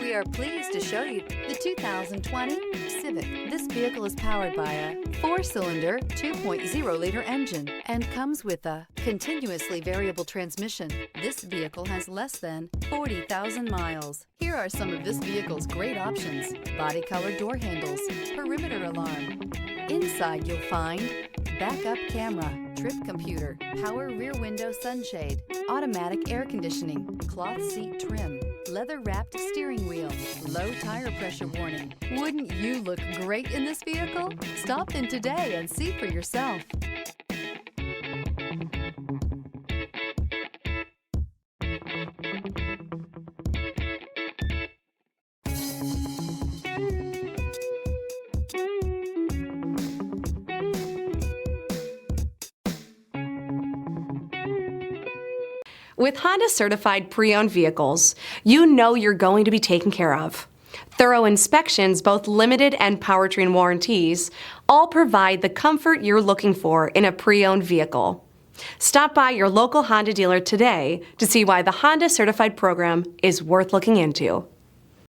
We are pleased to show you the 2020 Civic. This vehicle is powered by a 4-cylinder, 2.0-liter engine and comes with a continuously variable transmission. This vehicle has less than 40,000 miles. Here are some of this vehicle's great options: body color door handles, perimeter alarm. Inside you'll find backup camera, trip computer, power rear window sunshade, automatic air conditioning, cloth seat trim, leather-wrapped steering wheel, low tire pressure warning. Wouldn't you look great in this vehicle? Stop in today and see for yourself. With Honda certified pre-owned vehicles, you know you're going to be taken care of. Thorough inspections, both limited and powertrain warranties, all provide the comfort you're looking for in a pre-owned vehicle. Stop by your local Honda dealer today to see why the Honda certified program is worth looking into.